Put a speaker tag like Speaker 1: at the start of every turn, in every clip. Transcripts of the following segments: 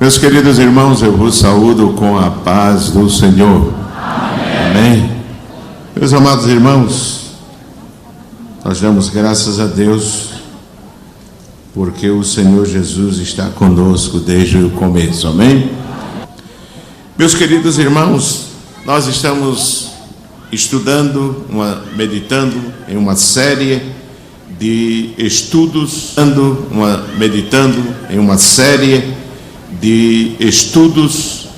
Speaker 1: Meus queridos irmãos, eu vos saúdo com a paz do Senhor. Amém. Meus amados irmãos, nós damos graças a Deus porque o Senhor Jesus está conosco desde o começo. Amém. Meus queridos irmãos, nós estamos meditando em uma série de estudos,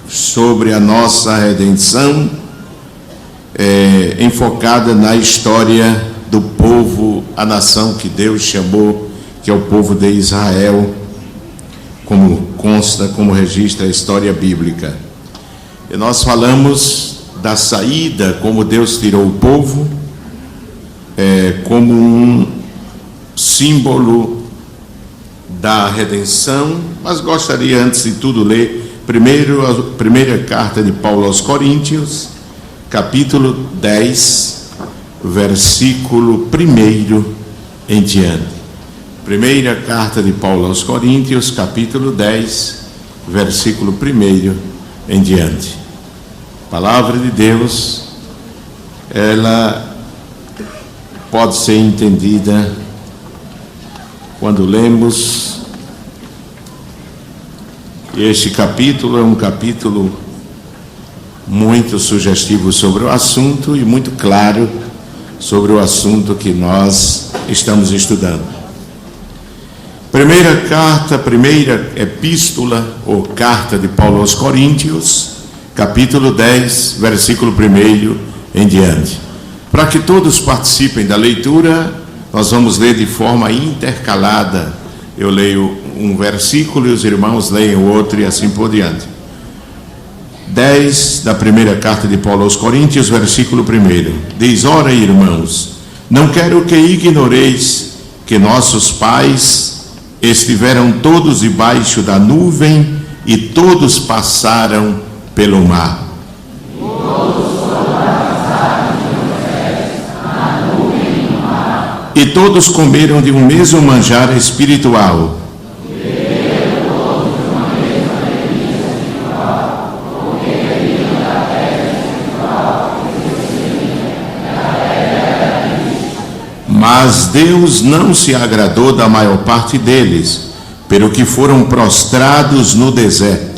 Speaker 1: sobre a nossa redenção, enfocada na história do povo, a nação que Deus chamou, que é o povo de Israel, como consta, como registra a história bíblica. E nós falamos da saída, como Deus tirou o povo, como um símbolo da redenção, mas gostaria antes de tudo ler primeiro a primeira carta de Paulo aos Coríntios, capítulo 10, versículo 1 em diante. Primeira carta de Paulo aos Coríntios, capítulo 10, versículo 1 em diante. A palavra de Deus, ela pode ser entendida quando lemos. Este capítulo é um capítulo muito sugestivo sobre o assunto e muito claro sobre o assunto que nós estamos estudando. Primeira epístola ou carta de Paulo aos Coríntios, capítulo 10, versículo 1 em diante. Para que todos participem da leitura, nós vamos ler de forma intercalada. Eu leio um versículo e os irmãos leem o outro e assim por diante. 10 da primeira carta de Paulo aos Coríntios, versículo 1. Diz: ora, irmãos, não quero que ignoreis que nossos pais estiveram todos debaixo da nuvem e todos passaram pelo mar. E todos comeram de um mesmo manjar espiritual. Mas Deus não se agradou da maior parte deles, pelo que foram prostrados no deserto.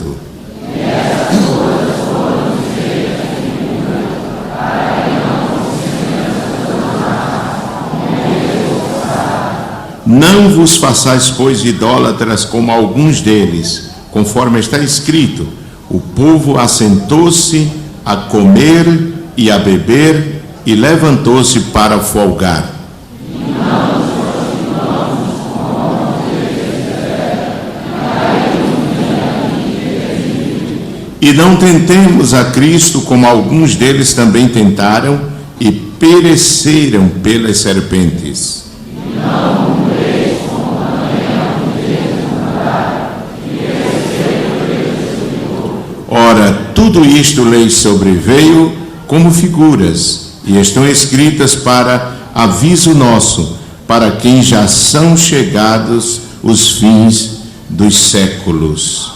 Speaker 1: Não vos façais, pois, idólatras como alguns deles, conforme está escrito: o povo assentou-se a comer e a beber e levantou-se para folgar. E não tentemos a Cristo como alguns deles também tentaram e pereceram pelas serpentes. Ora, tudo isto lhes sobreveio como figuras, e estão escritas para aviso nosso, para quem já são chegados os fins dos séculos.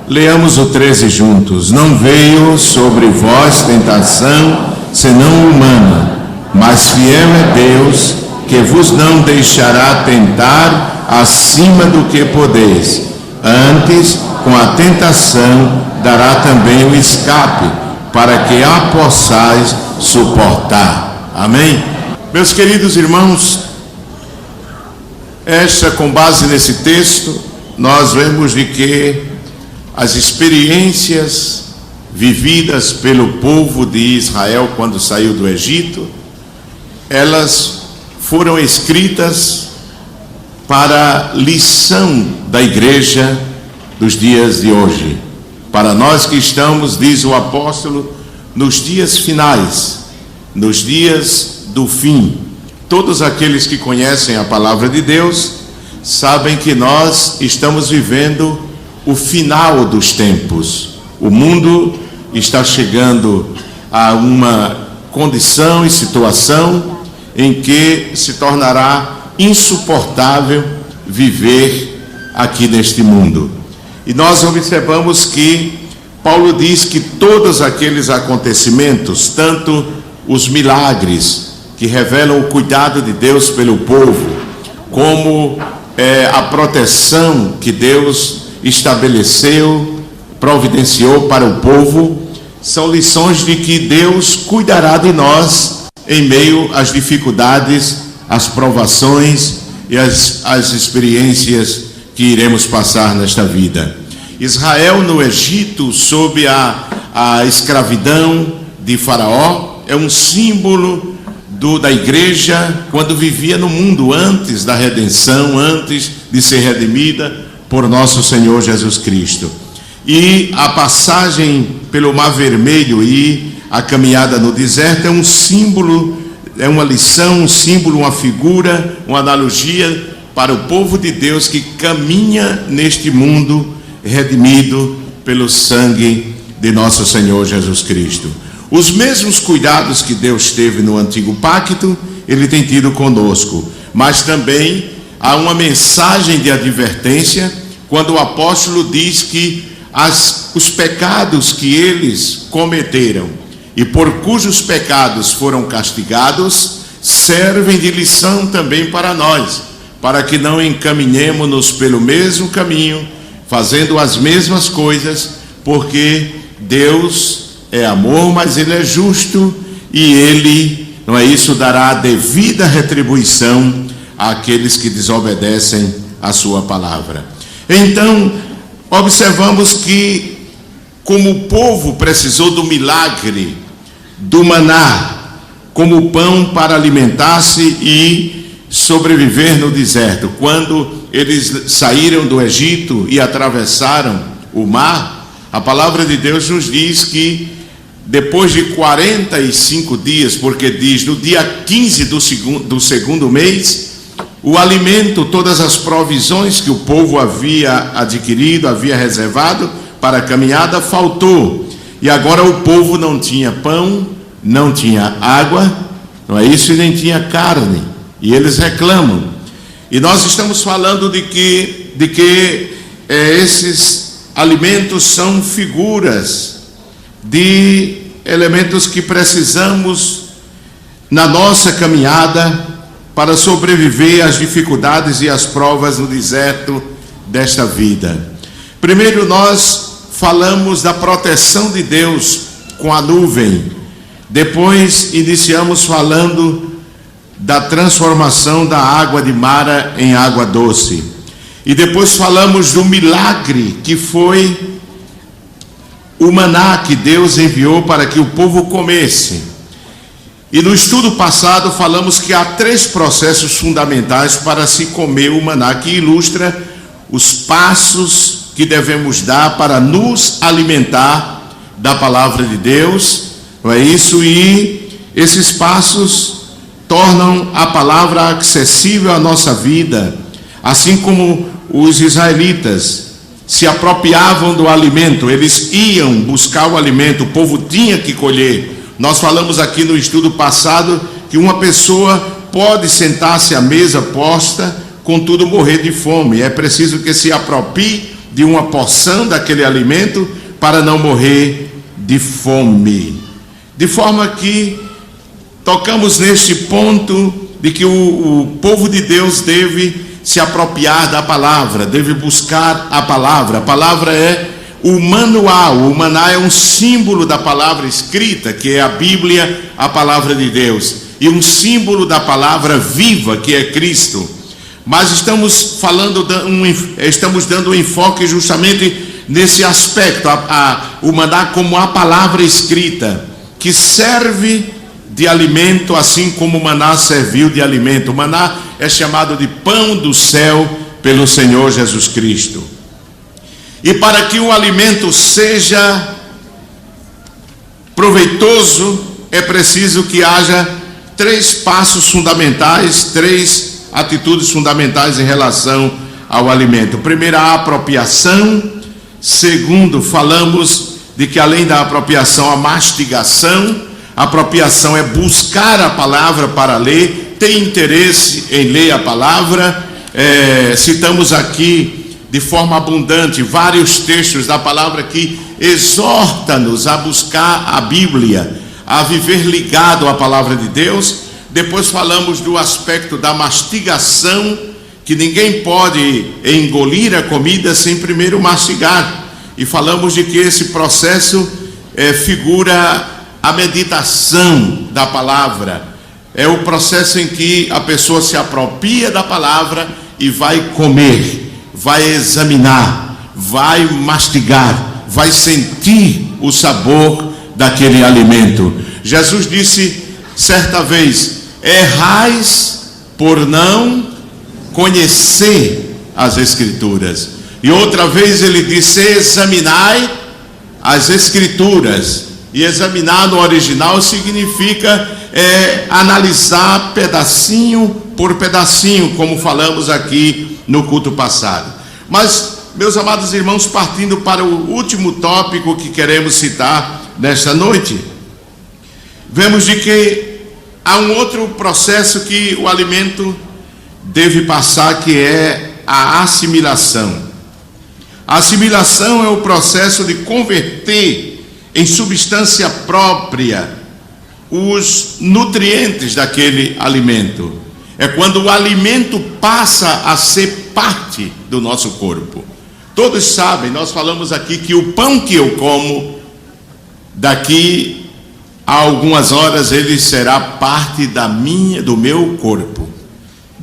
Speaker 1: Leamos o 13 juntos. Não veio sobre vós tentação, senão humana, mas fiel é Deus, que vos não deixará tentar acima do que podeis. Antes, com a tentação, dará também o escape, para que a possais suportar. Amém? Meus queridos irmãos, com base nesse texto, nós vemos de que as experiências vividas pelo povo de Israel quando saiu do Egito, elas foram escritas para lição da igreja dos dias de hoje. Para nós que estamos, diz o apóstolo, nos dias finais, nos dias do fim. Todos aqueles que conhecem a palavra de Deus sabem que nós estamos vivendo o final dos tempos. O mundo está chegando a uma condição e situação em que se tornará insuportável viver aqui neste mundo. E nós observamos que Paulo diz que todos aqueles acontecimentos, tanto os milagres que revelam o cuidado de Deus pelo povo, como a proteção que Deus estabeleceu, providenciou para o povo, são lições de que Deus cuidará de nós em meio às dificuldades, às provações e às experiências que iremos passar nesta vida. Israel no Egito, sob a escravidão de Faraó, é um símbolo da igreja quando vivia no mundo, antes da redenção, antes de ser redimida por nosso Senhor Jesus Cristo. E a passagem pelo Mar Vermelho e a caminhada no deserto é um símbolo, é uma lição, um símbolo, uma figura, uma analogia para o povo de Deus que caminha neste mundo redimido pelo sangue de nosso Senhor Jesus Cristo. Os mesmos cuidados que Deus teve no antigo pacto, Ele tem tido conosco, mas também há uma mensagem de advertência quando o apóstolo diz que os pecados que eles cometeram e por cujos pecados foram castigados servem de lição também para nós, para que não encaminhemos-nos pelo mesmo caminho, fazendo as mesmas coisas, porque Deus é amor, mas Ele é justo e Ele, não é isso, dará a devida retribuição àqueles que desobedecem a sua palavra. Então, observamos que, como o povo precisou do milagre, do maná, como pão para alimentar-se e sobreviver no deserto, quando eles saíram do Egito e atravessaram o mar, a palavra de Deus nos diz que depois de 45 dias, porque diz no dia 15 do segundo mês, o alimento, todas as provisões que o povo havia adquirido, havia reservado para a caminhada, faltou. E agora o povo não tinha pão, não tinha água, não é isso, e nem tinha carne. E eles reclamam. E nós estamos falando de que esses alimentos são figuras de elementos que precisamos na nossa caminhada para sobreviver às dificuldades e às provas no deserto desta vida. Primeiro nós falamos da proteção de Deus com a nuvem. Depois iniciamos falando da transformação da água de Mara em água doce. E depois falamos do milagre que foi o maná que Deus enviou para que o povo comesse. E no estudo passado falamos que há 3 processos fundamentais para se comer o maná, que ilustra os passos que devemos dar para nos alimentar da palavra de Deus, não é isso? E esses passos tornam a palavra acessível à nossa vida, assim como os israelitas se apropriavam do alimento, eles iam buscar o alimento, o povo tinha que colher. Nós falamos aqui no estudo passado que uma pessoa pode sentar-se à mesa posta, contudo morrer de fome. É preciso que se aproprie de uma porção daquele alimento para não morrer de fome. De forma que tocamos neste ponto de que o povo de Deus deve se apropriar da palavra, deve buscar a palavra. A palavra é o manual, o maná é um símbolo da palavra escrita, que é a Bíblia, a palavra de Deus, e um símbolo da palavra viva, que é Cristo. Mas estamos dando um enfoque justamente nesse aspecto, o maná como a palavra escrita, que serve de alimento, assim como o maná serviu de alimento. O maná é chamado de pão do céu pelo Senhor Jesus Cristo. E para que o alimento seja proveitoso, é preciso que haja 3 passos fundamentais, 3 atitudes fundamentais em relação ao alimento. Primeiro, a apropriação. Segundo, falamos de que além da apropriação, a mastigação. Apropriação é buscar a palavra para ler, ter interesse em ler a palavra. Citamos aqui de forma abundante vários textos da palavra que exorta-nos a buscar a Bíblia, a viver ligado à palavra de Deus. Depois falamos do aspecto da mastigação, que ninguém pode engolir a comida sem primeiro mastigar. E falamos de que esse processo figura a meditação da palavra. É o processo em que a pessoa se apropria da palavra e vai comer, vai examinar, vai mastigar, vai sentir o sabor daquele alimento. Jesus disse certa vez: errais por não conhecer as Escrituras. E outra vez ele disse: examinai as Escrituras. E examinar no original significa analisar pedacinho por pedacinho, como falamos aqui no culto passado. Mas, meus amados irmãos, partindo para o último tópico que queremos citar nesta noite, vemos de que há um outro processo que o alimento deve passar, que é a assimilação. A assimilação é o processo de converter em substância própria os nutrientes daquele alimento. É quando o alimento passa a ser parte do nosso corpo. Todos sabem, nós falamos aqui que o pão que eu como, daqui a algumas horas ele será parte do meu corpo.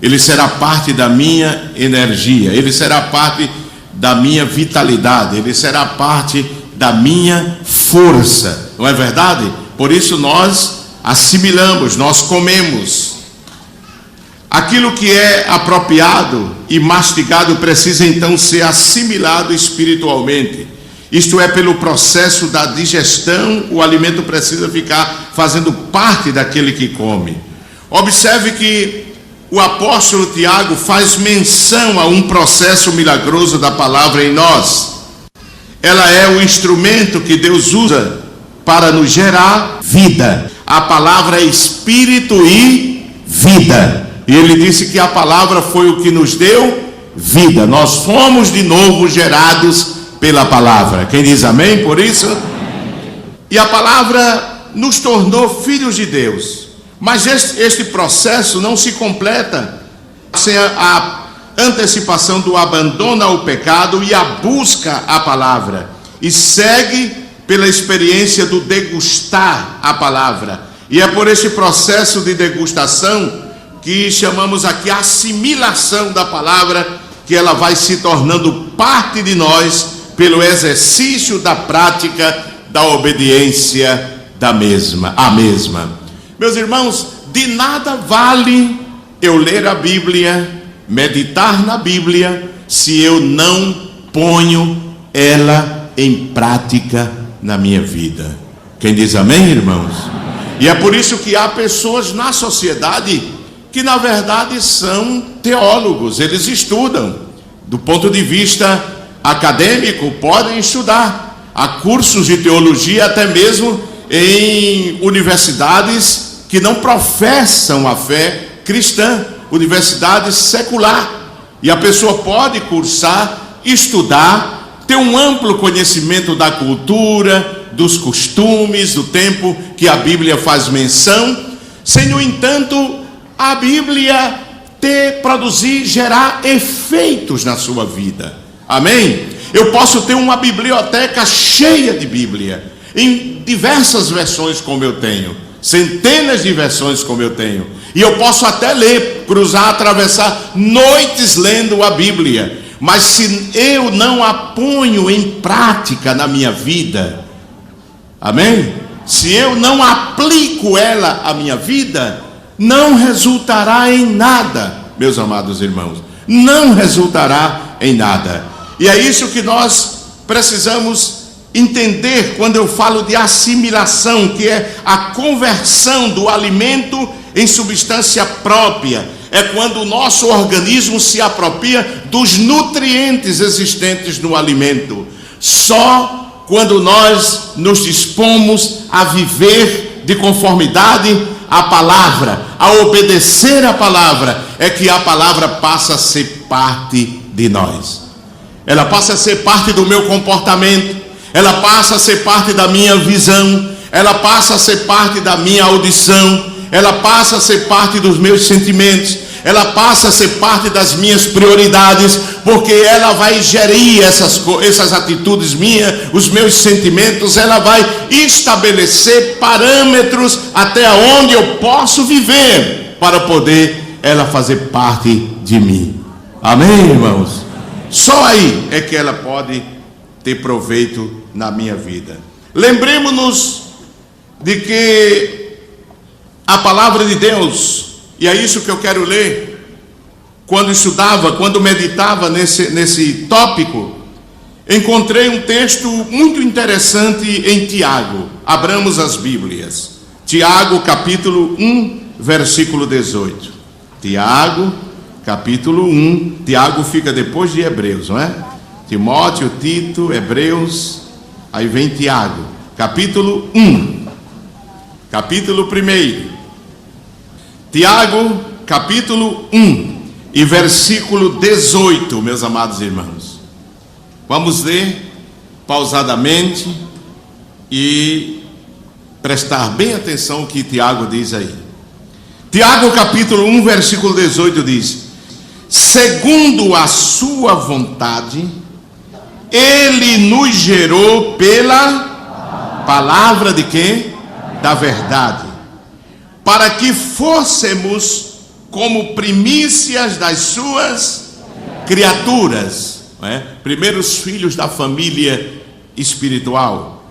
Speaker 1: Ele será parte da minha energia, ele será parte da minha vitalidade, ele será parte da minha força, não é verdade? Por isso nós assimilamos, nós comemos. Aquilo que é apropriado e mastigado precisa então ser assimilado espiritualmente. Isto é, pelo processo da digestão, o alimento precisa ficar fazendo parte daquele que come. Observe que o apóstolo Tiago faz menção a um processo milagroso da palavra em nós. Ela é o instrumento que Deus usa para nos gerar vida. A palavra é espírito e vida. E ele disse que a palavra foi o que nos deu vida. Nós fomos de novo gerados pela palavra. Quem diz amém por isso? E a palavra nos tornou filhos de Deus. Mas este processo não se completa sem a antecipação do abandono ao pecado e a busca à palavra. E segue pela experiência do degustar a palavra. E é por este processo de degustação que chamamos aqui assimilação da palavra, que ela vai se tornando parte de nós pelo exercício da prática da obediência a mesma. Meus irmãos, de nada vale eu ler a Bíblia, meditar na Bíblia, se eu não ponho ela em prática na minha vida. Quem diz amém, irmãos? E é por isso que há pessoas na sociedade que na verdade são teólogos, eles estudam, do ponto de vista acadêmico, podem estudar, há cursos de teologia até mesmo em universidades que não professam a fé cristã, universidade secular, e a pessoa pode cursar, estudar, ter um amplo conhecimento da cultura, dos costumes, do tempo que a Bíblia faz menção, sem, no entanto, a Bíblia produzir, gerar efeitos na sua vida. Amém? Eu posso ter uma biblioteca cheia de Bíblia, em diversas versões como eu tenho, centenas de versões como eu tenho, e eu posso até ler, cruzar, atravessar noites lendo a Bíblia, mas se eu não a ponho em prática na minha vida, amém? Se eu não aplico ela à minha vida, não resultará em nada, meus amados irmãos, não resultará em nada. E é isso que nós precisamos entender quando eu falo de assimilação, que é a conversão do alimento em substância própria. É quando o nosso organismo se apropria dos nutrientes existentes no alimento. Só quando nós nos dispomos a viver de conformidade à palavra, a obedecer à palavra, é que a palavra passa a ser parte de nós. Ela passa a ser parte do meu comportamento, ela passa a ser parte da minha visão, ela passa a ser parte da minha audição, ela passa a ser parte dos meus sentimentos, ela passa a ser parte das minhas prioridades, porque ela vai gerir essas atitudes minhas, os meus sentimentos, ela vai estabelecer parâmetros até onde eu posso viver, para poder ela fazer parte de mim. Amém, irmãos? Só aí é que ela pode ter proveito na minha vida. Lembremos-nos de que a palavra de Deus, e é isso que eu quero ler, quando estudava, quando meditava nesse tópico, encontrei um texto muito interessante em Tiago. Abramos as Bíblias. Tiago, capítulo 1, versículo 18. Tiago, capítulo 1. Tiago fica depois de Hebreus, não é? Timóteo, Tito, Hebreus, aí vem Tiago. Capítulo 1. Capítulo 1. Tiago, capítulo 1 e versículo 18, meus amados irmãos. Vamos ler pausadamente e prestar bem atenção ao que Tiago diz aí. Tiago, capítulo 1, versículo 18 diz: segundo a sua vontade, ele nos gerou pela palavra de quê? Da verdade, para que fôssemos como primícias das suas criaturas, não é? Primeiros filhos da família espiritual.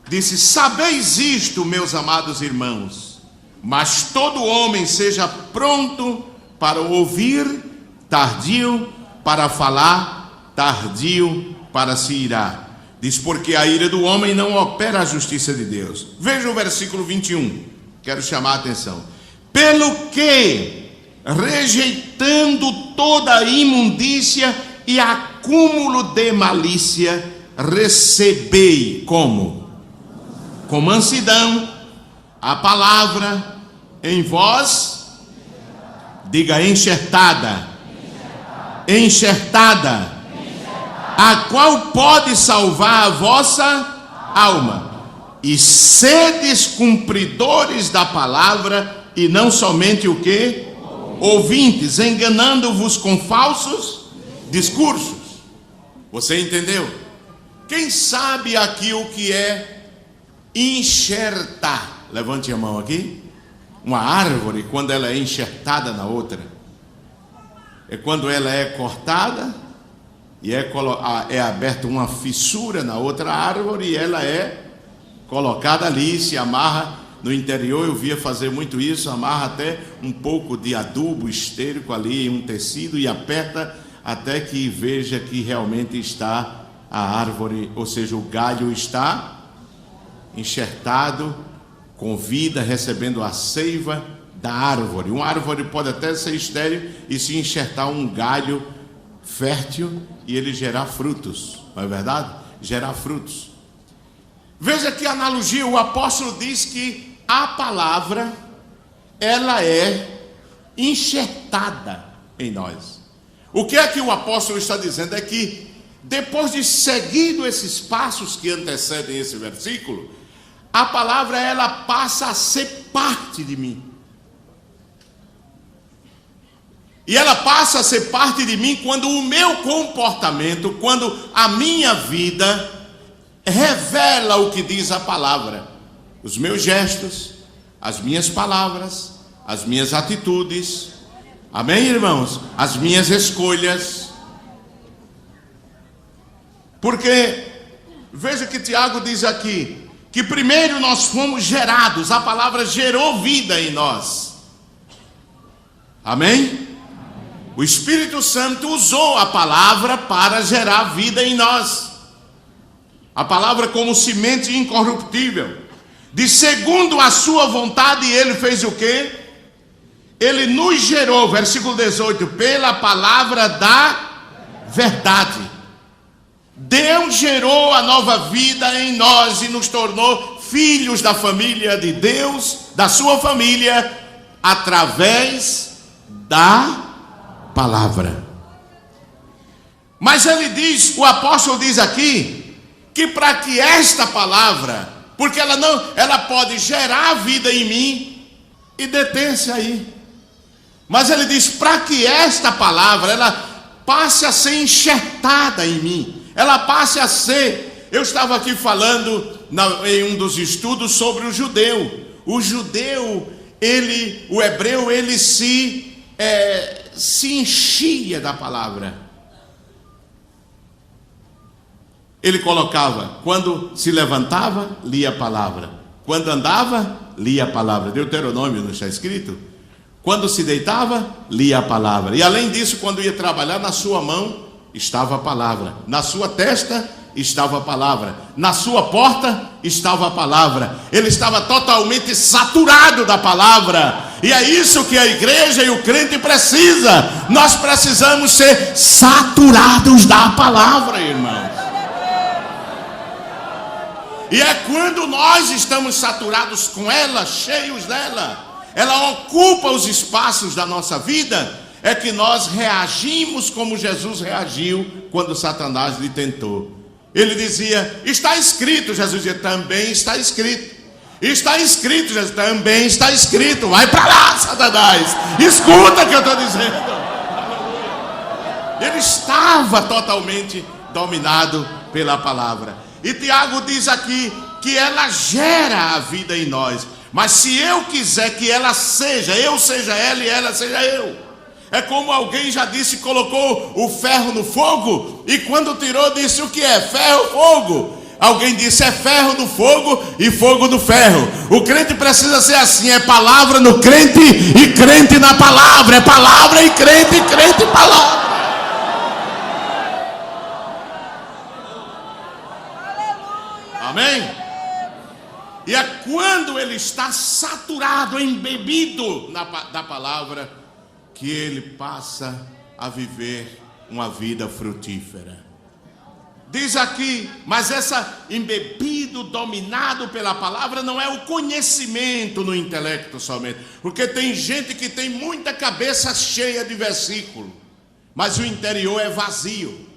Speaker 1: Disse: sabeis isto, meus amados irmãos, mas todo homem seja pronto para ouvir, tardio para falar, tardio para se irar. Diz: porque a ira do homem não opera a justiça de Deus. Veja o versículo 21. Quero chamar a atenção. Pelo que, rejeitando toda imundícia e acúmulo de malícia, recebei como? Com mansidão a palavra em vós, diga enxertada, enxertada, a qual pode salvar a vossa alma. E sedes cumpridores da palavra, e não somente o que? Ouvintes, enganando-vos com falsos discursos. Você entendeu? Quem sabe aqui o que é enxertar? Levante a mão aqui. Uma árvore, quando ela é enxertada na outra, é quando ela é cortada e é aberta uma fissura na outra árvore, e ela é colocada ali, se amarra. No interior eu via fazer muito isso, amarra até um pouco de adubo estérico ali em um tecido e aperta até que veja que realmente está a árvore, ou seja, o galho está enxertado, com vida, recebendo a seiva da árvore. Uma árvore pode até ser estéril e se enxertar um galho fértil e ele gerar frutos, não é verdade? Gerar frutos. Veja que analogia, o apóstolo diz que a palavra, ela é enxertada em nós. O que é que o apóstolo está dizendo? É que depois de seguido esses passos que antecedem esse versículo, a palavra ela passa a ser parte de mim. E ela passa a ser parte de mim quando o meu comportamento, quando a minha vida revela o que diz a palavra. Os meus gestos, as minhas palavras, as minhas atitudes. Amém, irmãos? As minhas escolhas. Porque, veja que Tiago diz aqui, que primeiro nós fomos gerados, a palavra gerou vida em nós. Amém? O Espírito Santo usou a palavra para gerar vida em nós. A palavra como semente incorruptível. De segundo a sua vontade, ele fez o quê? Ele nos gerou, versículo 18, pela palavra da verdade. Deus gerou a nova vida em nós e nos tornou filhos da família de Deus, da sua família, através da palavra. Mas ele diz, o apóstolo diz aqui, que para que esta palavra, porque ela pode gerar vida em mim e deter-se aí. Mas ele diz, para que esta palavra, ela passe a ser enxertada em mim, ela passe a ser, eu estava aqui falando em um dos estudos sobre o judeu. O judeu, o hebreu, ele se enchia da palavra. Ele colocava, quando se levantava, lia a palavra. Quando andava, lia a palavra. Deuteronômio não está escrito? Quando se deitava, lia a palavra. E além disso, quando ia trabalhar, na sua mão estava a palavra. Na sua testa estava a palavra. Na sua porta estava a palavra. Ele estava totalmente saturado da palavra. E é isso que a igreja e o crente precisa. Nós precisamos ser saturados da palavra, irmãos. E é quando nós estamos saturados com ela, cheios dela, ela ocupa os espaços da nossa vida, é que nós reagimos como Jesus reagiu quando Satanás lhe tentou. Ele dizia, está escrito. Jesus dizia, também está escrito. Está escrito, Jesus, também está escrito. Vai para lá, Satanás, escuta o que eu estou dizendo. Ele estava totalmente dominado pela palavra. E Tiago diz aqui que ela gera a vida em nós. Mas se eu quiser que ela seja, eu seja ela e ela seja eu. É como alguém já disse, colocou o ferro no fogo e quando tirou disse, o que é? Ferro, fogo. Alguém disse, é ferro no fogo e fogo no ferro. O crente precisa ser assim, é palavra no crente e crente na palavra. É palavra e crente e palavra. Amém? E é quando ele está saturado, embebido da palavra, que ele passa a viver uma vida frutífera. Diz aqui, mas essa embebido, dominado pela palavra, não é o conhecimento no intelecto somente. Porque tem gente que tem muita cabeça cheia de versículo, mas o interior é vazio.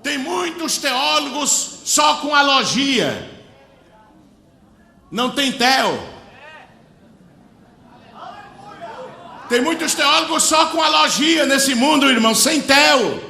Speaker 1: Tem muitos teólogos só com alogia. Não tem teo. Tem muitos teólogos só com alogia nesse mundo, irmão, sem teo.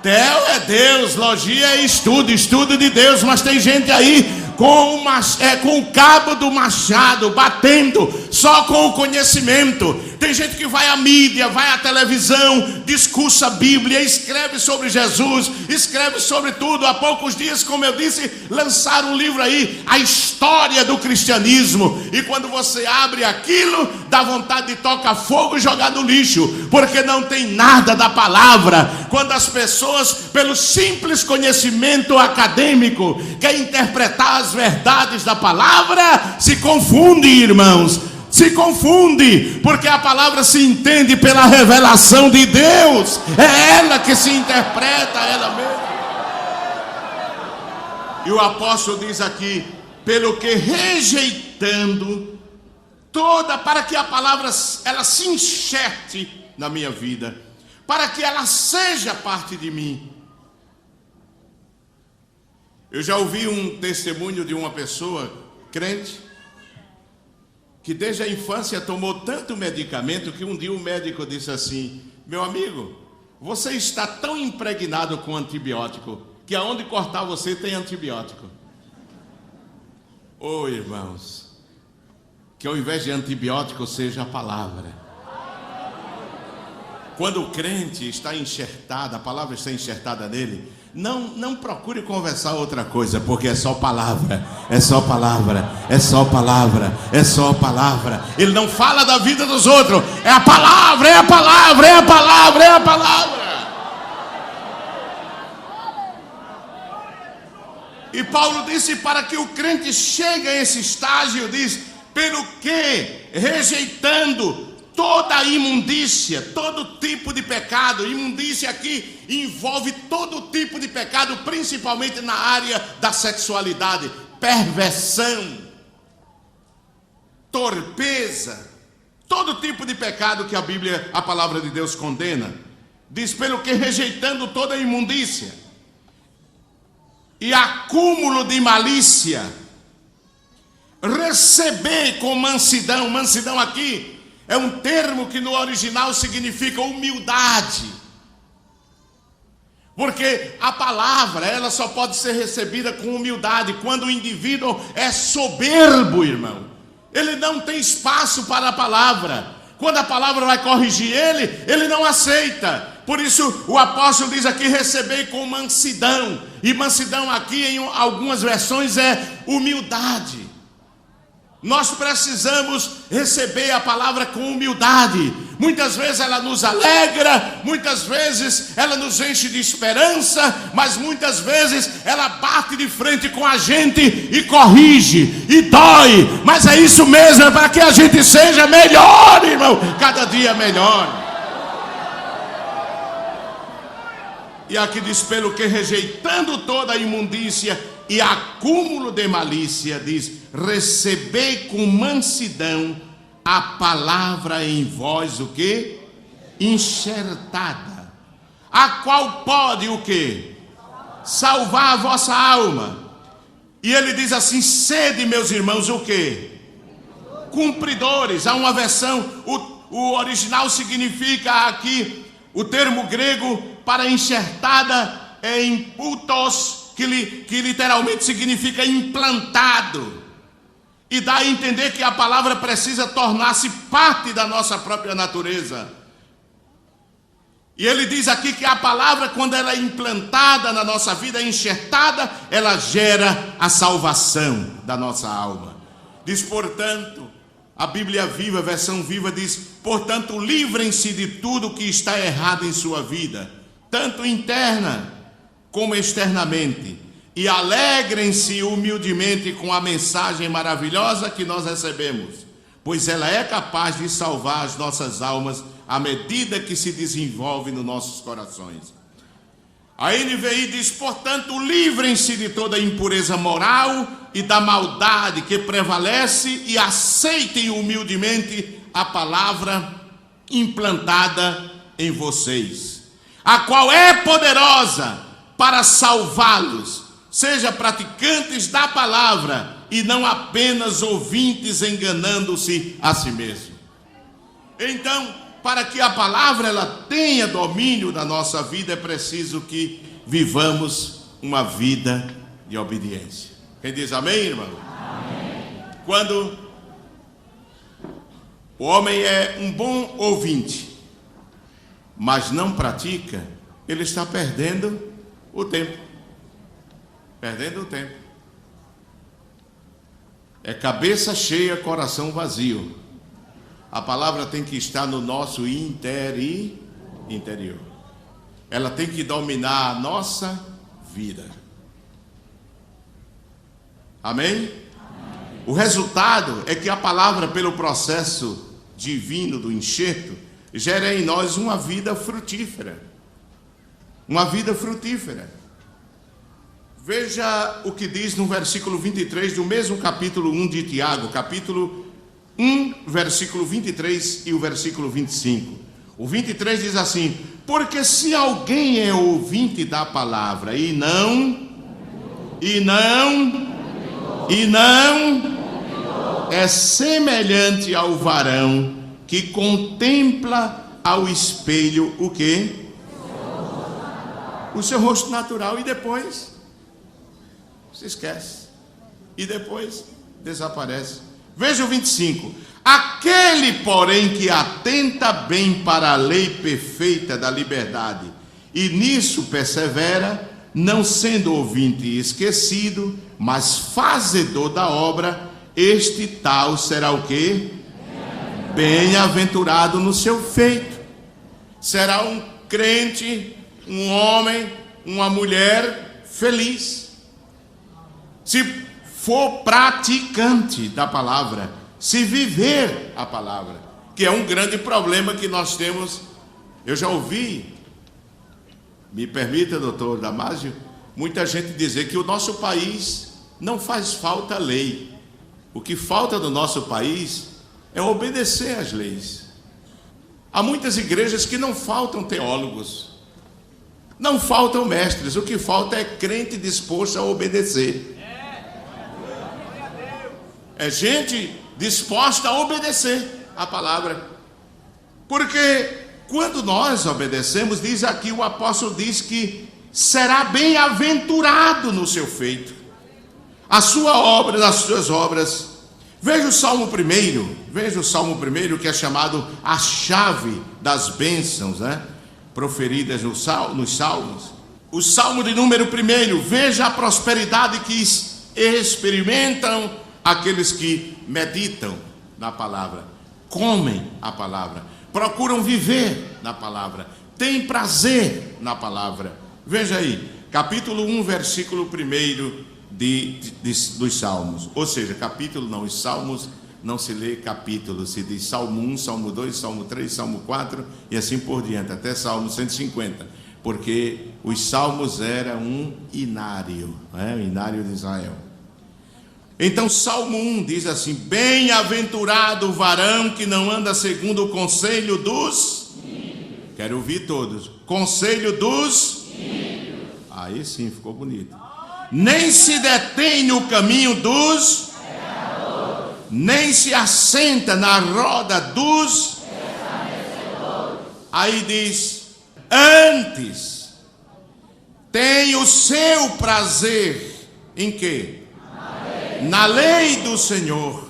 Speaker 1: Teo é Deus, logia é estudo de Deus. Mas tem gente aí com o cabo do machado, batendo, só com o conhecimento. Tem gente que vai à mídia, vai à televisão, discursa a Bíblia, escreve sobre Jesus, escreve sobre tudo. Há poucos dias, como eu disse, lançaram um livro aí, a história do cristianismo. E quando você abre aquilo, dá vontade de tocar fogo e jogar no lixo, porque não tem nada da palavra. Quando as pessoas, pelo simples conhecimento acadêmico, querem interpretar as verdades da palavra, se confundem, irmãos. Se confunde, porque a palavra se entende pela revelação de Deus. É ela que se interpreta, ela mesma. E o apóstolo diz aqui, pelo que rejeitando toda, para que a palavra ela se enxerte na minha vida, para que ela seja parte de mim. Eu já ouvi um testemunho de uma pessoa crente, que desde a infância tomou tanto medicamento que um dia o médico disse assim, meu amigo, você está tão impregnado com antibiótico que aonde cortar você tem antibiótico. Oh, irmãos, que ao invés de antibiótico seja a palavra. Quando o crente está enxertado, a palavra está enxertada nele, não procure conversar outra coisa, porque é só palavra, é só palavra, é só palavra, é só palavra. Ele não fala da vida dos outros, é a palavra, é a palavra, é a palavra, é a palavra. E Paulo disse, para que o crente chegue a esse estágio, diz, pelo que rejeitando toda imundícia, todo tipo de pecado. Imundícia aqui envolve todo tipo de pecado, principalmente na área da sexualidade, perversão, torpeza, todo tipo de pecado que a palavra de Deus condena. Diz: pelo que rejeitando toda imundícia e acúmulo de malícia, recebei com mansidão. Mansidão aqui é um termo que no original significa humildade. Porque a palavra, ela só pode ser recebida com humildade. Quando o indivíduo é soberbo, irmão, ele não tem espaço para a palavra. Quando a palavra vai corrigir ele não aceita. Por isso o apóstolo diz aqui: recebei com mansidão. E mansidão aqui em algumas versões é humildade. Nós precisamos receber a palavra com humildade. Muitas vezes ela nos alegra, muitas vezes ela nos enche de esperança, mas muitas vezes ela bate de frente com a gente e corrige, e dói. Mas é isso mesmo, é para que a gente seja melhor, irmão, cada dia melhor. E aqui diz: pelo que rejeitando toda a imundícia e acúmulo de malícia, diz: recebei com mansidão a palavra em vós, o que? Enxertada, a qual pode o que? Salvar a vossa alma. E ele diz assim: sede, meus irmãos, o que? Cumpridores. Há uma versão, o original significa aqui, o termo grego para enxertada é imputos, que literalmente significa implantado. E dá a entender que a palavra precisa tornar-se parte da nossa própria natureza. E ele diz aqui que a palavra, quando ela é implantada na nossa vida, enxertada, ela gera a salvação da nossa alma. Diz, portanto, a Bíblia Viva, a versão viva diz: portanto, livrem-se de tudo que está errado em sua vida, tanto interna como externamente, e alegrem-se humildemente com a mensagem maravilhosa que nós recebemos, pois ela é capaz de salvar as nossas almas à medida que se desenvolve nos nossos corações. A NVI diz: portanto, livrem-se de toda impureza moral e da maldade que prevalece, e aceitem humildemente a palavra implantada em vocês, a qual é poderosa para salvá-los. Seja praticantes da palavra e não apenas ouvintes, enganando-se a si mesmo. Então, para que a palavra ela tenha domínio da nossa vida, é preciso que vivamos uma vida de obediência. Quem diz amém, irmão? Amém. Quando o homem é um bom ouvinte, mas não pratica, ele está perdendo o tempo. Perdendo o tempo. É cabeça cheia, coração vazio. A palavra tem que estar no nosso interior. Ela tem que dominar a nossa vida. Amém? Amém? O resultado é que a palavra, pelo processo divino do enxerto, gera em nós uma vida frutífera. Uma vida frutífera. Veja o que diz no versículo 23 do mesmo capítulo 1 de Tiago, capítulo 1, versículo 23 e o versículo 25. O 23 diz assim: porque se alguém é ouvinte da palavra e não é semelhante ao varão que contempla ao espelho o quê? O seu rosto natural, e depois se esquece, e depois desaparece. Veja o 25: aquele, porém, que atenta bem para a lei perfeita da liberdade, e nisso persevera, não sendo ouvinte esquecido, mas fazedor da obra, este tal será o quê? Bem-aventurado no seu feito. Será um crente, um homem, uma mulher feliz, se for praticante da palavra, se viver a palavra. que é um grande problema que nós temos. Eu já ouvi, me permita, doutor Damásio, muita gente dizer que o nosso país não faz falta lei. O que falta no nosso país é obedecer às leis. Há muitas igrejas que não faltam teólogos, não faltam mestres, o que falta é crente disposto a obedecer. É gente disposta a obedecer a palavra. Porque quando nós obedecemos, diz aqui, o apóstolo diz que será bem-aventurado no seu feito, a sua obra, nas suas obras. Veja o Salmo 1, que é chamado a chave das bênçãos, né? Proferidas nos Salmos. O Salmo de número 1, veja a prosperidade que experimentam aqueles que meditam na palavra, comem a palavra, procuram viver na palavra, têm prazer na palavra. Veja aí, capítulo 1, versículo 1 dos Salmos. Ou seja, capítulo não, os Salmos não se lê capítulo, se diz Salmo 1, Salmo 2, Salmo 3, Salmo 4 e assim por diante, até Salmo 150, porque os Salmos eram um inário, o inário de Israel. Então Salmo 1 diz assim: bem-aventurado o varão que não anda segundo o conselho dos ímpios. Quero ouvir todos. Conselho dos ímpios. Aí sim, ficou bonito. Nem se detém no caminho dos pecadores, nem se assenta na roda dos escarnecedores. Aí diz: antes tem o seu prazer em quê? Na lei do Senhor,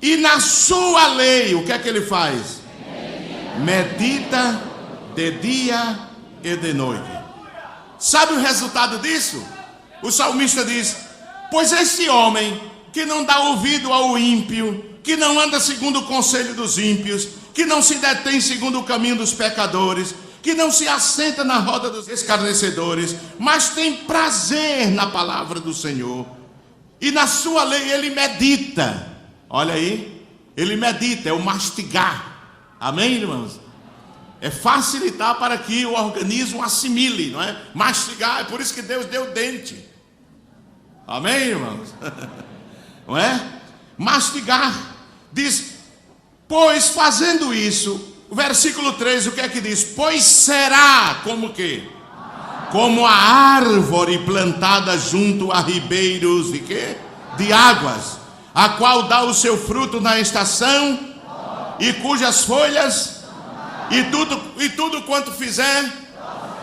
Speaker 1: e na sua lei, o que é que ele faz? Medita de dia e de noite. Sabe o resultado disso? O salmista diz: pois esse homem que não dá ouvido ao ímpio, que não anda segundo o conselho dos ímpios, que não se detém segundo o caminho dos pecadores, que não se assenta na roda dos escarnecedores, mas tem prazer na palavra do Senhor, e na sua lei ele medita. Olha aí, ele medita, é o mastigar. Amém, irmãos? É facilitar para que o organismo assimile, não é? Mastigar, é por isso que Deus deu dente. Amém, irmãos? Não é? Mastigar. Diz, pois fazendo isso, o versículo 3, o que é que diz? Pois será como que? Como a árvore plantada junto a ribeiros de quê? De águas, a qual dá o seu fruto na estação, e cujas folhas, e tudo quanto fizer,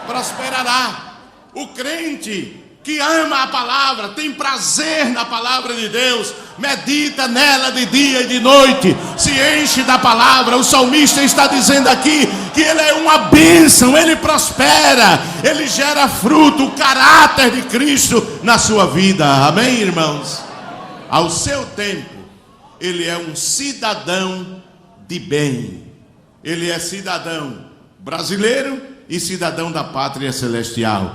Speaker 1: prosperará. O crente que ama a palavra, tem prazer na palavra de Deus, medita nela de dia e de noite, se enche da palavra. O salmista está dizendo aqui que ele é uma bênção, ele prospera, ele gera fruto, o caráter de Cristo na sua vida. Amém, irmãos? Ao seu tempo, ele é um cidadão de bem. Ele é cidadão brasileiro e cidadão da pátria celestial.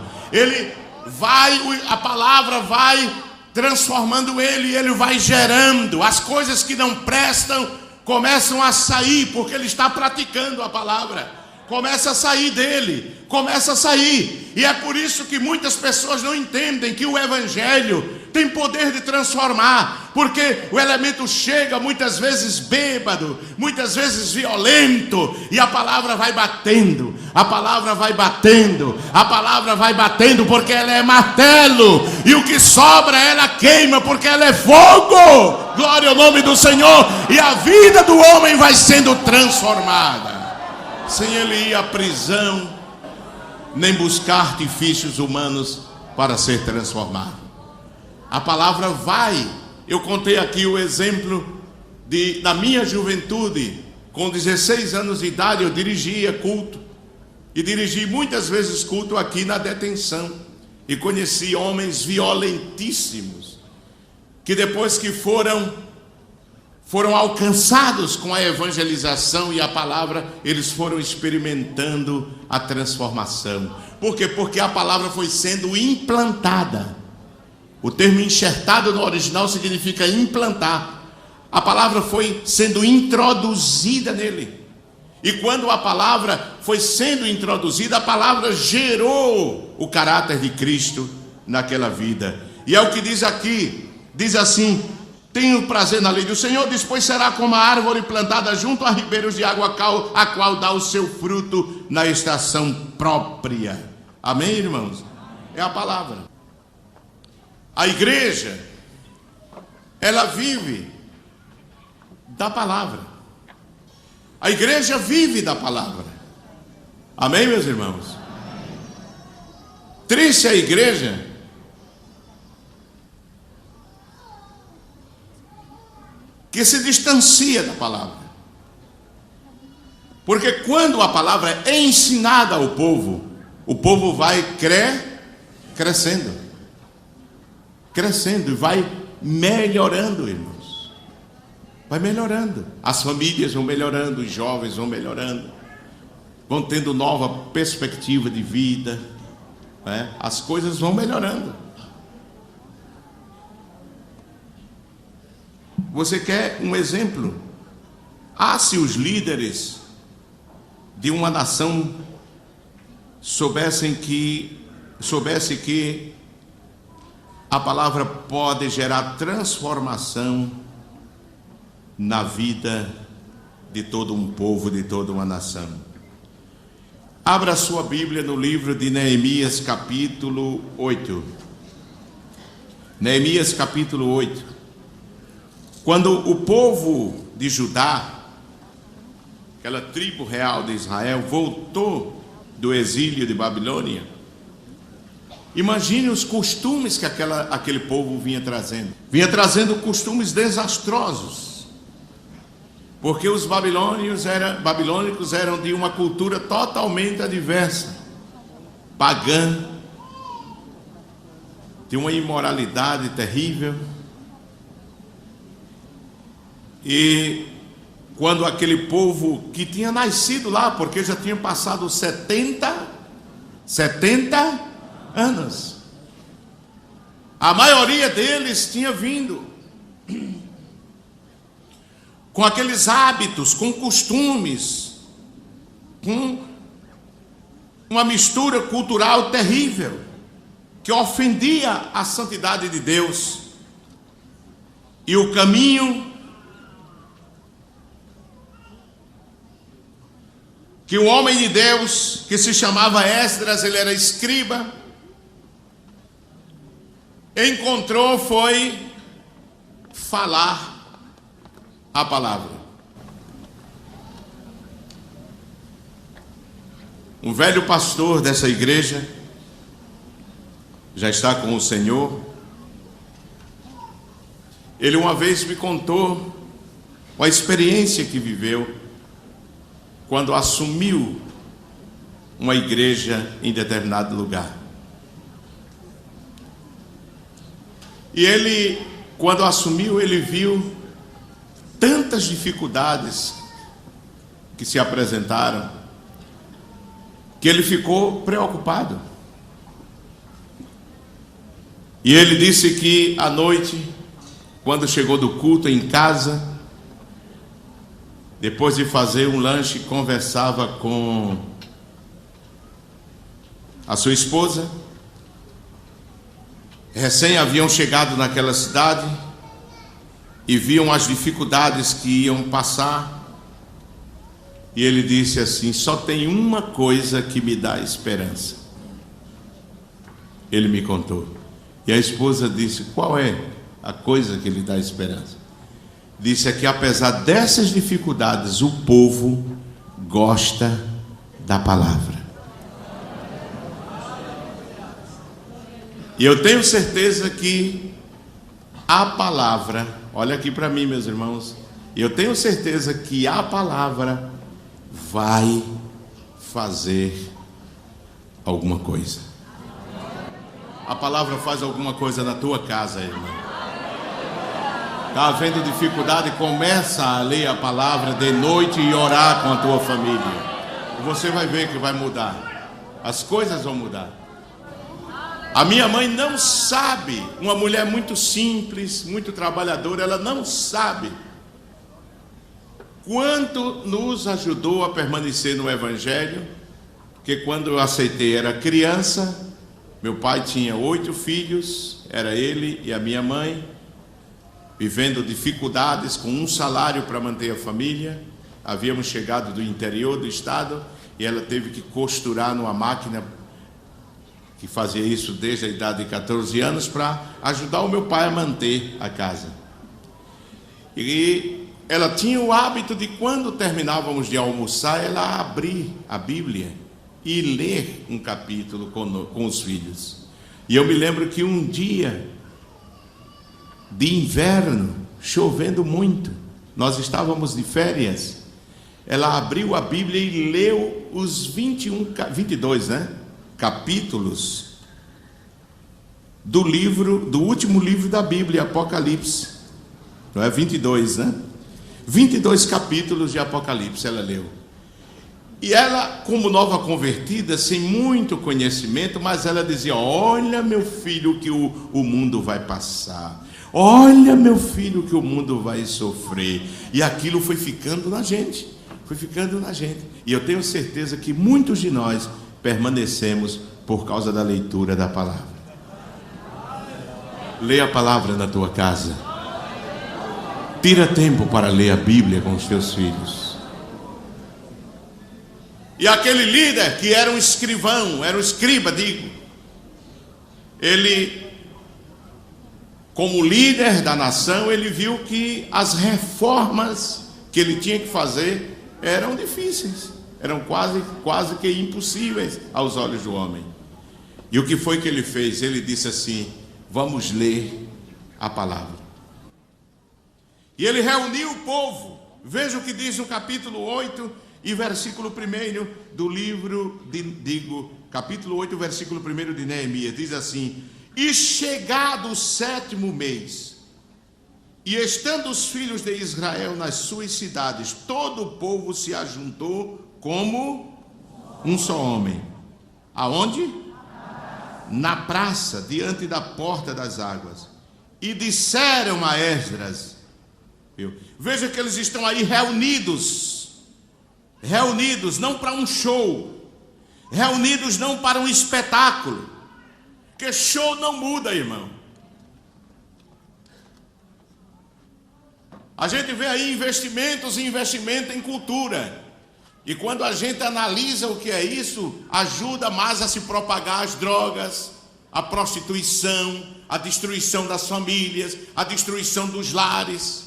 Speaker 1: A palavra vai transformando ele, e ele vai gerando. As coisas que não prestam começam a sair, porque ele está praticando a palavra. Começa a sair dele, começa a sair. E é por isso que muitas pessoas não entendem que o evangelho tem poder de transformar, porque o elemento chega muitas vezes bêbado, muitas vezes violento, e a palavra vai batendo, a palavra vai batendo, a palavra vai batendo, porque ela é martelo, e o que sobra ela queima, porque ela é fogo. Glória ao nome do Senhor. E a vida do homem vai sendo transformada, sem ele ir à prisão, nem buscar artifícios humanos para ser transformado. A palavra vai. Eu contei aqui o exemplo da minha juventude. Com 16 anos de idade eu dirigia culto, e dirigi muitas vezes culto aqui na detenção, e conheci homens violentíssimos, que depois que foram alcançados com a evangelização e a palavra, eles foram experimentando a transformação. Por quê? Porque a palavra foi sendo implantada. O termo enxertado no original significa implantar. A palavra foi sendo introduzida nele. E quando a palavra foi sendo introduzida, a palavra gerou o caráter de Cristo naquela vida. E é o que diz aqui, diz assim: tenho prazer na lei do Senhor, depois será como a árvore plantada junto a ribeiros de água, a qual dá o seu fruto na estação própria. Amém, irmãos? É a palavra. A igreja, ela vive da palavra. A igreja vive da palavra. Amém, meus irmãos? Triste a igreja que se distancia da palavra. Porque quando a palavra é ensinada ao povo, o povo vai crescendo e vai melhorando, irmãos. Vai melhorando. As famílias vão melhorando, os jovens vão melhorando, vão tendo nova perspectiva de vida, né? As coisas vão melhorando. Você quer um exemplo? Se os líderes de uma nação soubessem que a palavra pode gerar transformação na vida de todo um povo, de toda uma nação. Abra sua Bíblia no livro de Neemias, capítulo 8. Neemias, capítulo 8. Quando o povo de Judá, aquela tribo real de Israel, voltou do exílio de Babilônia, imagine os costumes que aquele povo vinha trazendo. Vinha trazendo costumes desastrosos, porque os babilônicos eram de uma cultura totalmente adversa, pagã, de uma imoralidade terrível. E quando aquele povo que tinha nascido lá, porque já tinha passado 70 anos, a maioria deles tinha vindo com aqueles hábitos, com costumes, com uma mistura cultural terrível, que ofendia a santidade de Deus. E o caminho que o homem de Deus, que se chamava Esdras, ele era escriba, encontrou foi falar a palavra. Um velho pastor dessa igreja, já está com o Senhor, ele uma vez me contou uma experiência que viveu quando assumiu uma igreja em determinado lugar. E ele, quando assumiu, ele viu tantas dificuldades que se apresentaram, que ele ficou preocupado. E ele disse que à noite, quando chegou do culto em casa, depois de fazer um lanche, conversava com a sua esposa. Recém haviam chegado naquela cidade e viam as dificuldades que iam passar. E ele disse assim: só tem uma coisa que me dá esperança. Ele me contou. E a esposa disse: qual é a coisa que lhe dá esperança? Disse que apesar dessas dificuldades, o povo gosta da palavra. E eu tenho certeza que a palavra, olha aqui para mim, meus irmãos, eu tenho certeza que a palavra vai fazer alguma coisa. A palavra faz alguma coisa na tua casa, irmão. Está havendo dificuldade, começa a ler a palavra de noite e orar com a tua família. E você vai ver que vai mudar. As coisas vão mudar. A minha mãe não sabe, uma mulher muito simples, muito trabalhadora, ela não sabe quanto nos ajudou a permanecer no Evangelho, porque quando eu aceitei era criança, meu pai tinha 8 filhos, era ele e a minha mãe, vivendo dificuldades com um salário para manter a família. Havíamos chegado do interior do estado e ela teve que costurar numa máquina que fazia isso desde a idade de 14 anos para ajudar o meu pai a manter a casa. E ela tinha o hábito de, quando terminávamos de almoçar, ela abrir a Bíblia e ler um capítulo com os filhos. E eu me lembro que um dia de inverno, chovendo muito, nós estávamos de férias, ela abriu a Bíblia e leu os 22 capítulos do último livro da Bíblia, Apocalipse. Não é 22, 22 capítulos de Apocalipse ela leu. E ela, como nova convertida, sem muito conhecimento, mas ela dizia: olha, meu filho, que o mundo vai passar. Olha, meu filho, que o mundo vai sofrer. E aquilo foi ficando na gente. E eu tenho certeza que muitos de nós permanecemos por causa da leitura da palavra. Leia a palavra na tua casa. Tira tempo para ler a Bíblia com os teus filhos. E aquele líder que era um escrivão, era um escriba, ele, como líder da nação, ele viu que as reformas que ele tinha que fazer eram difíceis, eram quase que impossíveis aos olhos do homem. E o que foi que ele fez? Ele disse assim: vamos ler a palavra. E ele reuniu o povo. Veja o que diz no capítulo 8 e versículo 1 do livro capítulo 8, versículo 1 de Neemias. Diz assim: e chegado o 7º mês, e estando os filhos de Israel nas suas cidades, todo o povo se ajuntou como um só homem. Aonde? Na praça, diante da porta das águas. E disseram a Esdras, veja que eles estão aí reunidos, não para um show, reunidos não para um espetáculo, porque show não muda, irmão. A gente vê aí investimento em cultura, e quando a gente analisa o que é isso, ajuda mais a se propagar as drogas, a prostituição, a destruição das famílias, a destruição dos lares.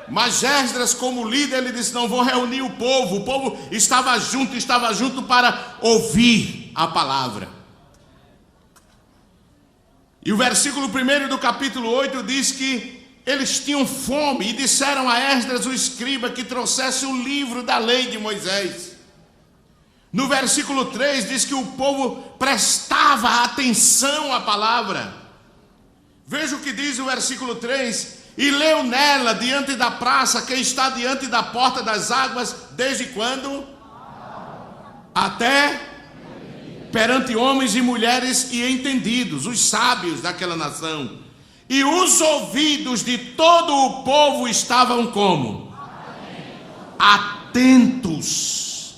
Speaker 1: Mas Esdras, como líder, ele disse: não, vou reunir o povo estava junto para ouvir a palavra. E o versículo 1 do capítulo 8 diz que eles tinham fome e disseram a Esdras, o escriba, que trouxesse o livro da lei de Moisés. No versículo 3 diz que o povo prestava atenção à palavra. Veja o que diz o versículo 3: e leu nela, diante da praça, que está diante da porta das águas, desde quando? Até perante homens e mulheres e entendidos, os sábios daquela nação. E os ouvidos de todo o povo estavam como? Atentos.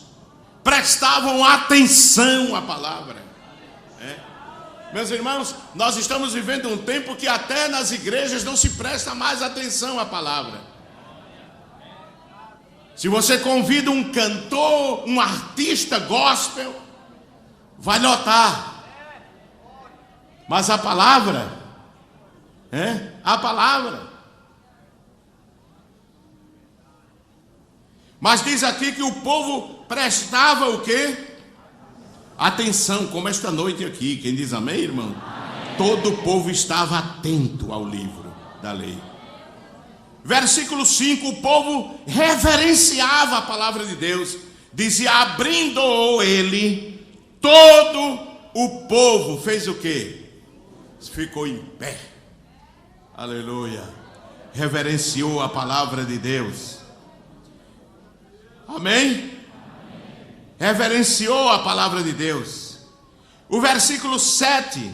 Speaker 1: Prestavam atenção à palavra. Meus irmãos, nós estamos vivendo um tempo que até nas igrejas não se presta mais atenção à palavra. Se você convida um cantor, um artista gospel, vai lotar. Mas a palavra, a palavra. Mas diz aqui que o povo prestava o quê? Atenção, como esta noite aqui. Quem diz amém, irmão? Amém. Todo o povo estava atento ao livro da lei. Versículo 5, o povo reverenciava a palavra de Deus. Dizia: abrindo ele, todo o povo fez o quê? Ficou em pé. Aleluia. Reverenciou a palavra de Deus. Amém? Reverenciou a palavra de Deus. O versículo 7,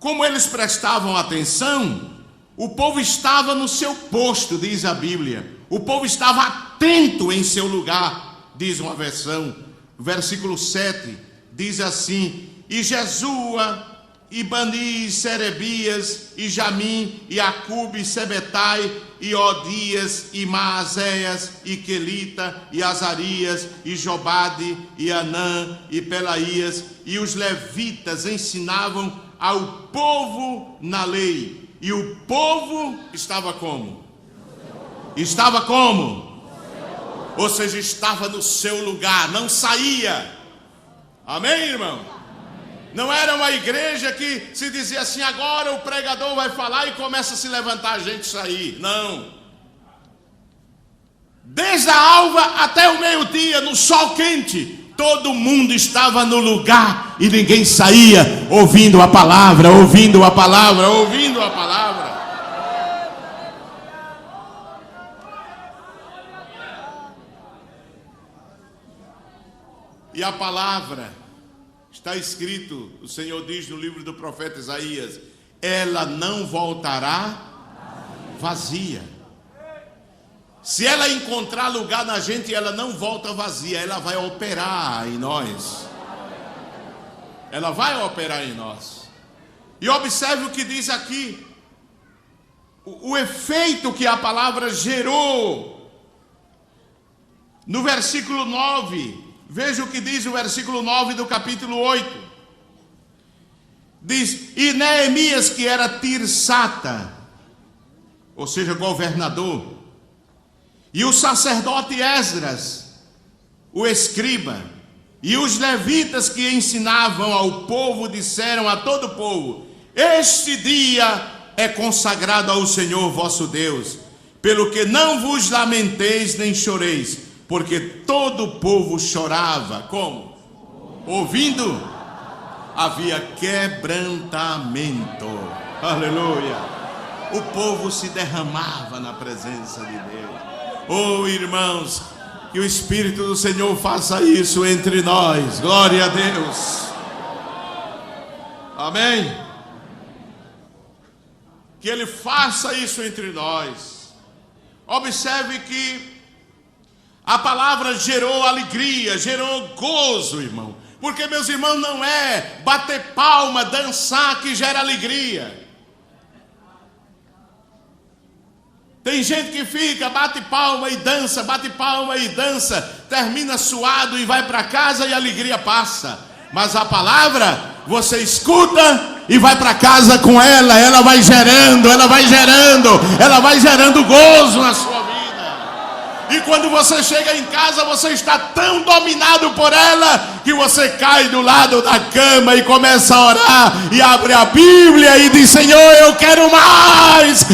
Speaker 1: como eles prestavam atenção, O povo estava no seu posto, diz a Bíblia. O povo estava atento em seu lugar, diz uma versão. Versículo 7 diz assim: e Jesua, e Bani, Serebias, e Jamim, e Acube, e Sebetai, e Odias, e Maazéias, e Quelita, e Azarias, e Jobade, e Anã, e Pelaías, e os levitas ensinavam ao povo na lei. E o povo estava como? Estava como? Ou seja, estava no seu lugar, não saía. Amém, irmão? Não era uma igreja que se dizia assim: agora o pregador vai falar e começa a se levantar a gente sair. Não. Desde a alva até o meio-dia, no sol quente, todo mundo estava no lugar e ninguém saía, ouvindo a palavra, ouvindo a palavra, ouvindo a palavra. E a palavra, está escrito, o Senhor diz no livro do profeta Isaías: ela não voltará vazia. Se ela encontrar lugar na gente, ela não volta vazia, ela vai operar em nós. Ela vai operar em nós. E observe o que diz aqui, o efeito que a palavra gerou. No versículo 9, veja o que diz o versículo 9 do capítulo 8. Diz: e Neemias, que era tirsata, ou seja, governador, e o sacerdote Esdras, o escriba, e os levitas que ensinavam ao povo, disseram a todo o povo: este dia é consagrado ao Senhor vosso Deus, pelo que não vos lamenteis nem choreis, porque todo o povo chorava. Como? Ouvindo, havia quebrantamento. Aleluia. O povo se derramava na presença de Deus. Oh, irmãos, que o Espírito do Senhor faça isso entre nós. Glória a Deus. Amém. Que Ele faça isso entre nós. Observe que a palavra gerou alegria, gerou gozo, irmão. Porque, meus irmãos, não é bater palma, dançar que gera alegria. Tem gente que fica, bate palma e dança, termina suado e vai para casa e a alegria passa. Mas a palavra, você escuta e vai para casa com ela, ela vai gerando gozo na sua vida. E quando você chega em casa, você está tão dominado por ela, que você cai do lado da cama e começa a orar, e abre a Bíblia e diz: Senhor, eu quero mais,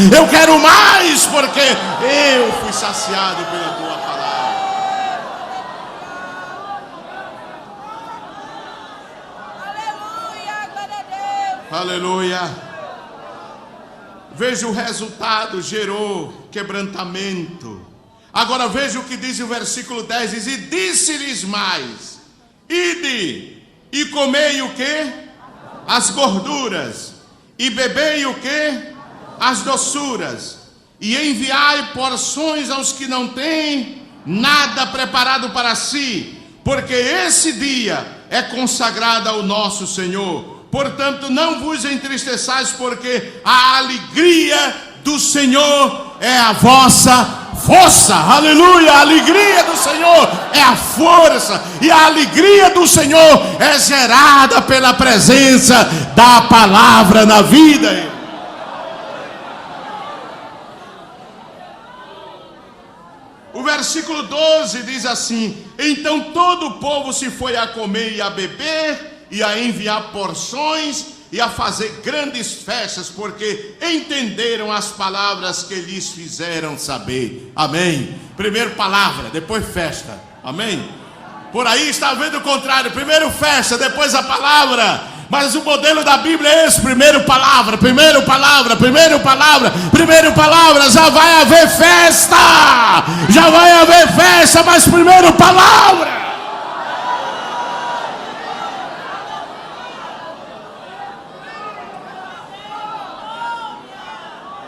Speaker 1: porque eu fui saciado pela tua palavra.
Speaker 2: Aleluia, glória a Deus.
Speaker 1: Aleluia. Veja o resultado, gerou quebrantamento. Agora veja o que diz o versículo 10, diz: e disse-lhes mais: ide e comei o que? As gorduras, e bebei o que? As doçuras, e enviai porções aos que não têm nada preparado para si, porque esse dia é consagrado ao nosso Senhor. Portanto, não vos entristeçais, porque a alegria do Senhor é a vossa força. Aleluia. A alegria do Senhor é a força, e a alegria do Senhor é gerada pela presença da palavra na vida. O versículo 12 diz assim: então todo o povo se foi a comer e a beber, e a enviar porções, e a fazer grandes festas, porque entenderam as palavras que lhes fizeram saber. Amém. Primeiro palavra, depois festa. Amém. Por aí está vendo o contrário: primeiro festa, depois a palavra. Mas o modelo da Bíblia é esse: primeiro palavra, já vai haver festa, mas primeiro palavra.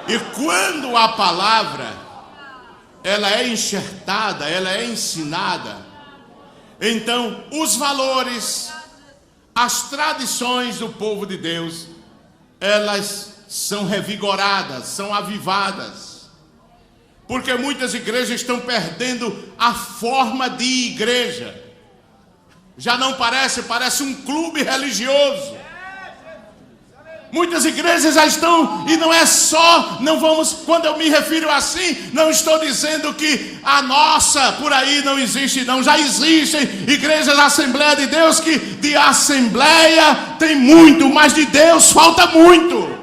Speaker 1: E quando a palavra ela é enxertada, ela é ensinada, então os valores, as tradições do povo de Deus, elas são revigoradas, são avivadas. Porque muitas igrejas estão perdendo a forma de igreja. Já não parece um clube religioso. Muitas igrejas já estão, e não é só, não vamos, quando eu me refiro assim, não estou dizendo que a nossa por aí não existe, não. Já existem igrejas da Assembleia de Deus que de Assembleia tem muito, mas de Deus falta muito.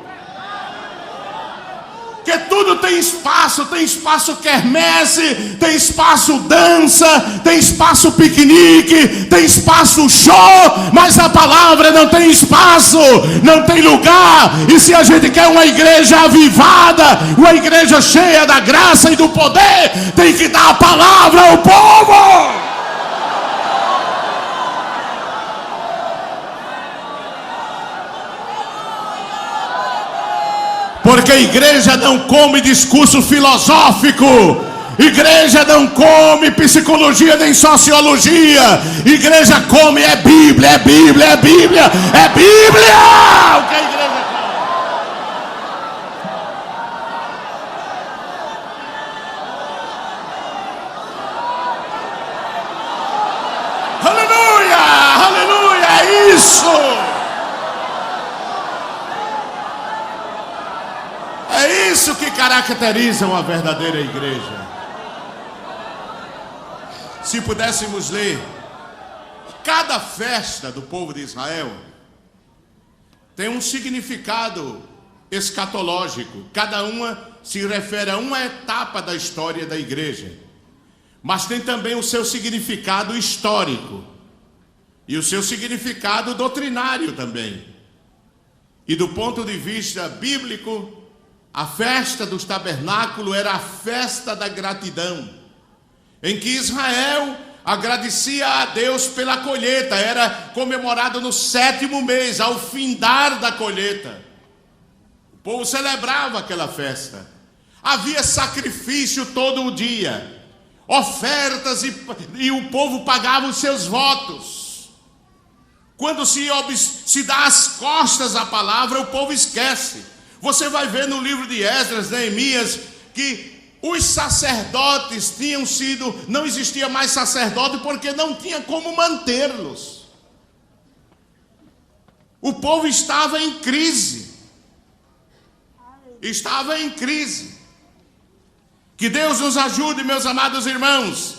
Speaker 1: Porque tudo tem espaço quermesse, tem espaço dança, tem espaço piquenique, tem espaço show, mas a palavra não tem espaço, não tem lugar. E se a gente quer uma igreja avivada, uma igreja cheia da graça e do poder, tem que dar a palavra ao povo. Porque a igreja não come discurso filosófico, igreja não come psicologia nem sociologia, igreja come é Bíblia, é Bíblia, é Bíblia, é Bíblia! O que a igreja come? Aleluia, aleluia, é isso! É isso que caracteriza uma verdadeira igreja. Se pudéssemos ler, cada festa do povo de Israel tem um significado escatológico. Cada uma se refere a uma etapa da história da igreja. Mas tem também o seu significado histórico e o seu significado doutrinário também. E do ponto de vista bíblico, a festa dos tabernáculos era a festa da gratidão, em que Israel agradecia a Deus pela colheita. Era comemorado no 7º mês, ao findar da colheita. O povo celebrava aquela festa. Havia sacrifício todo o dia, ofertas, e o povo pagava os seus votos. Quando se dá as costas à palavra, o povo esquece. Você vai ver no livro de Esdras, Neemias, que os sacerdotes tinham sido, não existia mais sacerdote porque não tinha como mantê-los. O povo estava em crise. Estava em crise. Que Deus nos ajude, meus amados irmãos.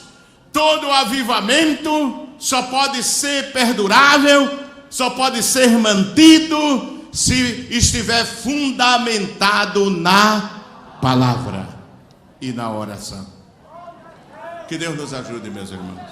Speaker 1: Todo avivamento só pode ser perdurável, só pode ser mantido se estiver fundamentado na palavra e na oração. Que Deus nos ajude, meus irmãos.